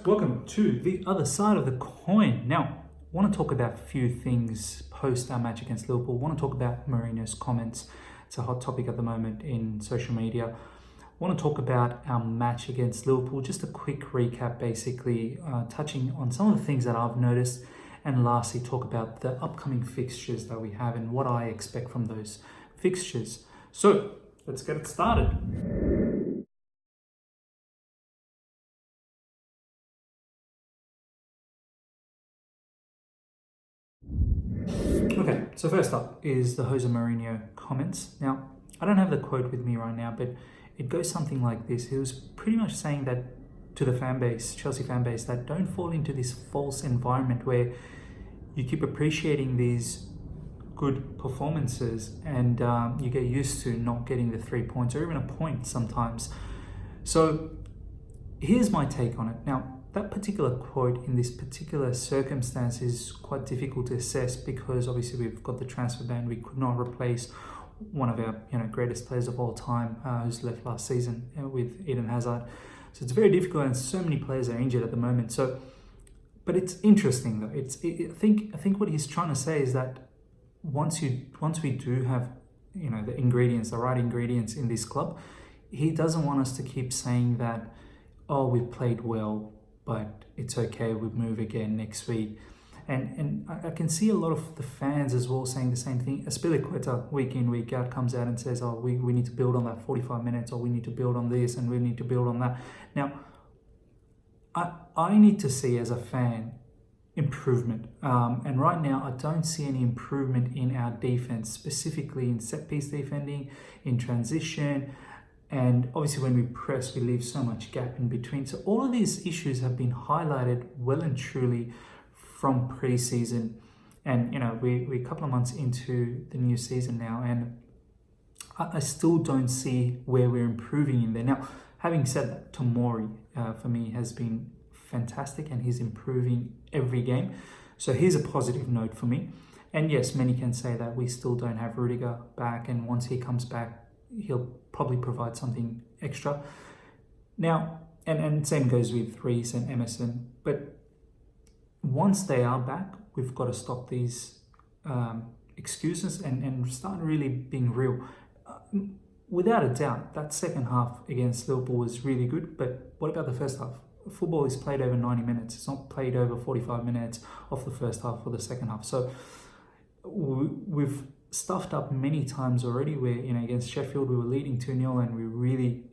welcome to the other side of the coin. Now, I want to talk about a few things post our match against Liverpool. I want to talk about Mourinho's comments. It's a hot topic at the moment in social media. I want to talk about our match against Liverpool. Just a quick recap, basically, touching on some of the things that I've noticed. And lastly, talk about the upcoming fixtures that we have and what I expect from those fixtures. So, let's get it started. Okay, so first up is the Jose Mourinho comments. Now, I don't have the quote with me right now, but it goes something like this. He was pretty much saying that to the fan base, Chelsea fan base, that don't fall into this false environment where you keep appreciating these good performances and you get used to not getting the 3 points or even a point sometimes. So here's my take on it. Now, that particular quote in this particular circumstance is quite difficult to assess because obviously we've got the transfer ban. We could not replace one of our greatest players of all time who's left last season with Eden Hazard. So it's very difficult, and so many players are injured at the moment. So, but it's interesting though. I think what he's trying to say is that once we do have the right ingredients in this club, he doesn't want us to keep saying that, oh, we've played well, but it's okay, we'll move again next week. And I can see a lot of the fans as well saying the same thing. Aspilicueta, week in, week out, comes out and says, oh, we need to build on that 45 minutes, or we need to build on this, and we need to build on that. Now, I need to see as a fan improvement. And right now, I don't see any improvement in our defense, specifically in set-piece defending, in transition, and obviously when we press, we leave so much gap in between. So all of these issues have been highlighted well and truly from pre-season. And, we're a couple of months into the new season now, and I still don't see where we're improving in there. Now, having said that, Tomori, for me, has been fantastic, and he's improving every game. So here's a positive note for me. And yes, many can say that we still don't have Rudiger back, and once he comes back, he'll probably provide something extra. Now, and same goes with Reece and Emerson. But once they are back, we've got to stop these excuses and start really being real. Without a doubt, that second half against Liverpool was really good. But what about the first half? Football is played over 90 minutes. It's not played over 45 minutes of the first half or the second half. So we've stuffed up many times already where, against Sheffield, we were leading 2-0 and we really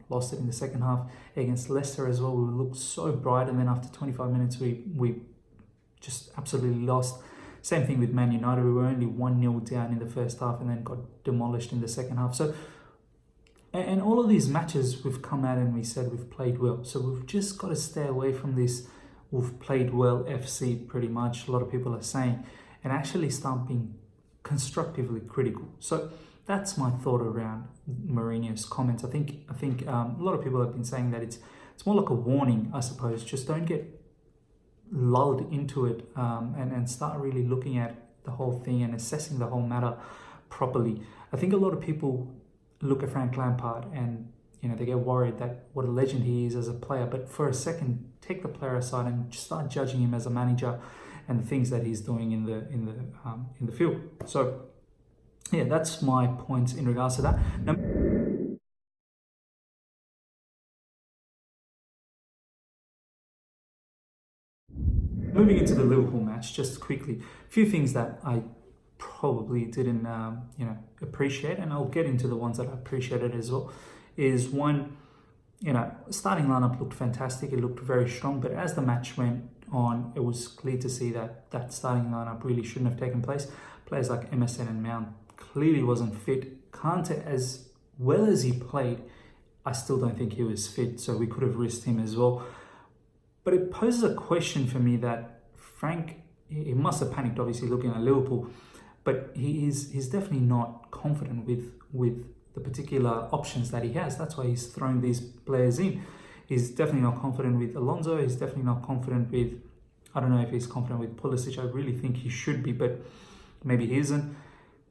lost it in the second half. Against Leicester as well, we looked so bright, and then after 25 minutes, we just absolutely lost. Same thing with Man United. We were only 1-0 down in the first half and then got demolished in the second half. So, and all of these matches, we've come out and we said we've played well. So we've just got to stay away from this we've played well FC, pretty much, a lot of people are saying, and actually start being constructively critical. So that's my thought around Mourinho's comments. I think a lot of people have been saying that it's more like a warning, I suppose. Just don't get lulled into it and start really looking at the whole thing and assessing the whole matter properly. I think a lot of people look at Frank Lampard and they get worried that what a legend he is as a player, but for a second, take the player aside and just start judging him as a manager and the things that he's doing in the field. So yeah, that's my points in regards to that. Now, moving into the Liverpool match, just quickly, a few things that I probably didn't appreciate, and I'll get into the ones that I appreciated as well. Is one, starting lineup looked fantastic. It looked very strong, but as the match went on, it was clear to see that starting lineup really shouldn't have taken place. Players like Emerson and Mount clearly wasn't fit. Kante, as well as he played, I still don't think he was fit, so we could have risked him as well. But it poses a question for me that Frank, he must have panicked, obviously, looking at Liverpool, but he's definitely not confident with the particular options that he has. That's why he's throwing these players in. He's definitely not confident with Alonso. He's definitely not confident with, I don't know if he's confident with Pulisic. I really think he should be, but maybe he isn't.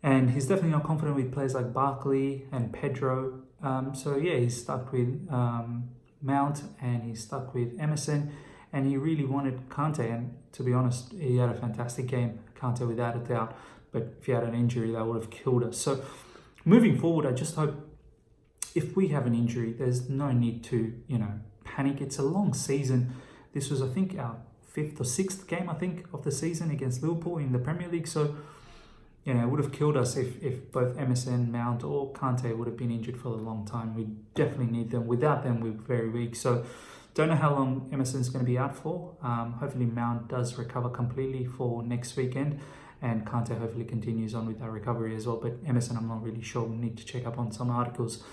And he's definitely not confident with players like Barkley and Pedro. So yeah, he's stuck with Mount and he's stuck with Emerson. and he really wanted Kante. And to be honest, he had a fantastic game, Kante, without a doubt. But if he had an injury, that would have killed us. So moving forward, I just hope if we have an injury, there's no need to, panic. It's a long season. This was, I think, our 5th or 6th game, of the season against Liverpool in the Premier League. So, it would have killed us if both Emerson, Mount or Kante would have been injured for a long time. We definitely need them. Without them, we're very weak. So don't know how long Emerson's going to be out for. Hopefully Mount does recover completely for next weekend. And Kante hopefully continues on with that recovery as well. But Emerson, I'm not really sure. We need to check up on some articles.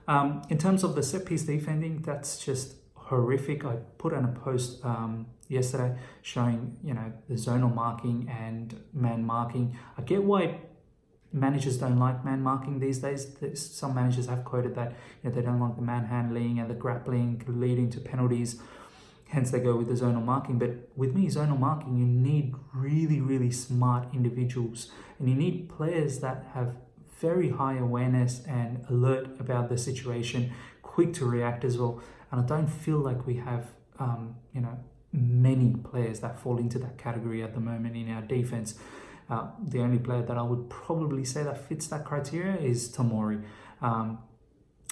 In terms of the set-piece defending, that's just horrific. I put on a post yesterday showing, the zonal marking and man marking. I get why managers don't like man marking these days. Some managers have quoted that they don't like the man handling and the grappling leading to penalties. Hence they go with the zonal marking. But with me, zonal marking, you need really, really smart individuals. And you need players that have very high awareness and alert about the situation, quick to react as well. And I don't feel like we have, many players that fall into that category at the moment in our defense. The only player that I would probably say that fits that criteria is Tomori.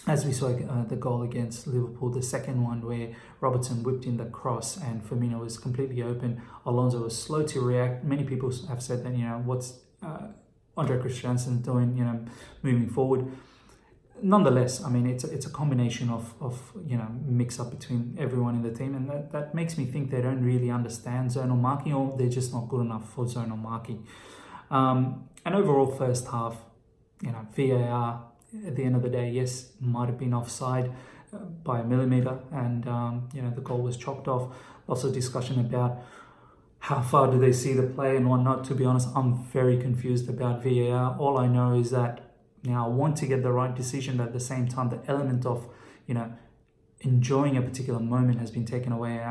As we saw the goal against Liverpool, the second one where Robertson whipped in the cross and Firmino was completely open. Alonso was slow to react. Many people have said that, what's Andre Christensen doing, moving forward. Nonetheless, it's a combination of mix up between everyone in the team, and that makes me think they don't really understand zonal marking, or they're just not good enough for zonal marking. And overall, first half, VAR at the end of the day, yes, might have been offside by a millimeter, and the goal was chopped off. Lots of discussion about how far do they see the play and whatnot. To be honest, I'm very confused about VAR. All I know is that now I want to get the right decision, but at the same time, the element of, enjoying a particular moment has been taken away.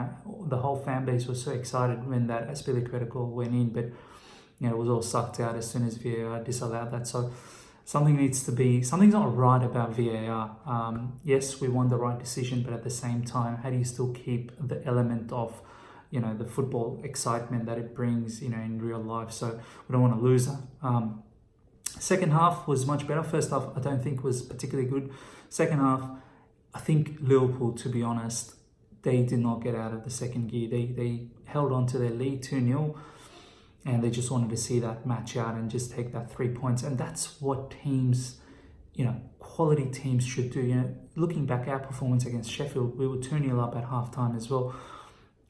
The whole fan base was so excited when that Azpilicueta goal went in, but it was all sucked out as soon as VAR disallowed that. So something's not right about VAR. Yes, we want the right decision, but at the same time, how do you still keep the element of, the football excitement that it brings, in real life? So we don't want to lose that. Second half was much better. First half, I don't think was particularly good. Second half, I think Liverpool, to be honest, they did not get out of the second gear. They held on to their lead 2-0, and they just wanted to see that match out and just take that 3 points. And that's what teams, quality teams should do. Looking back, our performance against Sheffield, we were 2-0 up at halftime as well.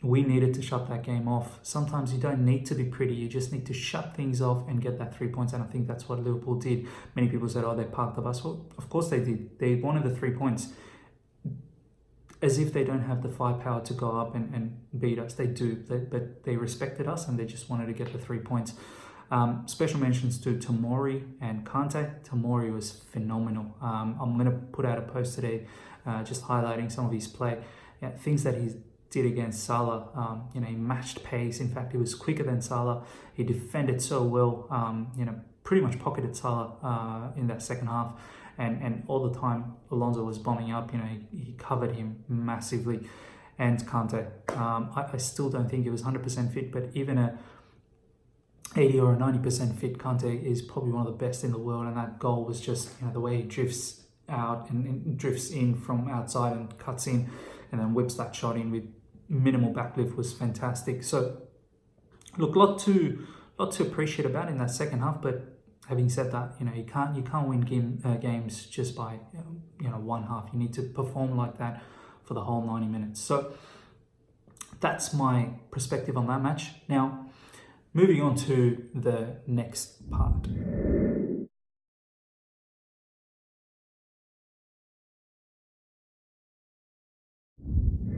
We needed to shut that game off. Sometimes you don't need to be pretty. You just need to shut things off and get that 3 points. And I think that's what Liverpool did. Many people said, they parked the bus. Well, of course they did. They wanted the 3 points. As if they don't have the firepower to go up and beat us. They do. But they respected us and they just wanted to get the 3 points. Special mentions to Tomori and Kante. Tomori was phenomenal. I'm going to put out a post today just highlighting some of his play. Things that he's did against Salah. He matched pace. In fact, he was quicker than Salah. He defended so well. Pretty much pocketed Salah in that second half, and all the time Alonso was bombing up. He covered him massively. And Kante, I still don't think he was 100% fit, but even a 80 or a 90% fit Kante is probably one of the best in the world. And that goal was just the way he drifts out and drifts in from outside and cuts in and then whips that shot in with minimal backlift was fantastic. So look, lot to appreciate about in that second half. But having said that, you can't win games just by one half. You need to perform like that for the whole 90 minutes. So that's my perspective on that match. Now, moving on to the next part.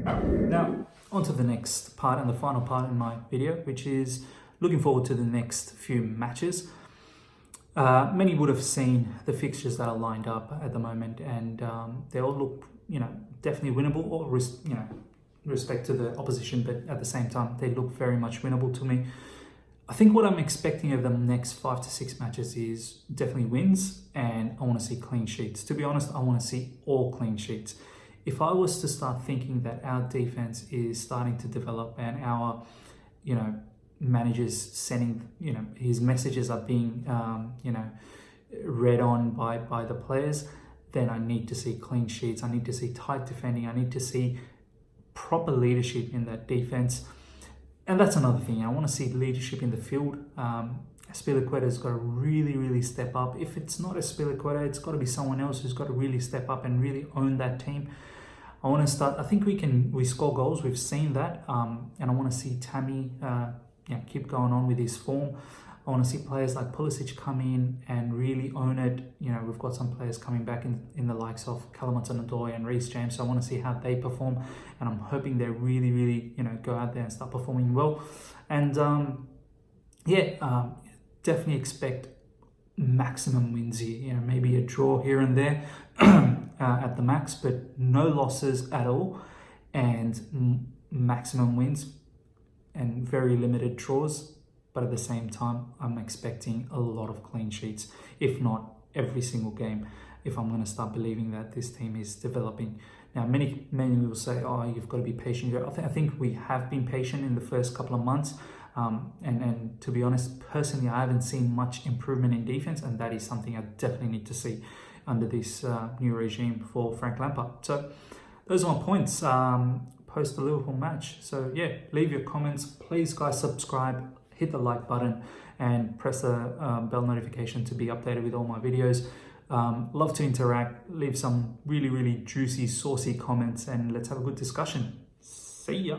Now, on to the next part and the final part in my video, which is looking forward to the next few matches. Many would have seen the fixtures that are lined up at the moment, and they all look, definitely winnable, or respect to the opposition, but at the same time, they look very much winnable to me. I think what I'm expecting of the next 5 to 6 matches is definitely wins, and I want to see clean sheets. To be honest, I want to see all clean sheets. if I was to start thinking that our defense is starting to develop and our, managers sending, his messages are being, read on by the players, then I need to see clean sheets. I need to see tight defending. I need to see proper leadership in that defense. And that's another thing. I want to see leadership in the field. Azpilicueta's got to really, really step up. If it's not Azpilicueta, it's got to be someone else who's got to really step up and really own that team. I want to start. I think we score goals. We've seen that, and I want to see Tammy, keep going on with his form. I want to see players like Pulisic come in and really own it. We've got some players coming back in the likes of Callum Hudson-Odoi and Reece James. So I want to see how they perform, and I'm hoping they really, really, go out there and start performing well. And definitely expect maximum wins here. Maybe a draw here and there at the max, but no losses at all, and maximum wins and very limited draws. But at the same time, I'm expecting a lot of clean sheets, if not every single game, if I'm going to start believing that this team is developing. Now, many will say, oh, you've got to be patient. I think we have been patient in the first couple of months. And to be honest, personally, I haven't seen much improvement in defense, and that is something I definitely need to see under this new regime for Frank Lampard. So those are my points post the Liverpool match. So leave your comments. Please, guys, subscribe, hit the like button, and press the bell notification to be updated with all my videos. Love to interact. Leave some really, really juicy, saucy comments, and let's have a good discussion. See ya.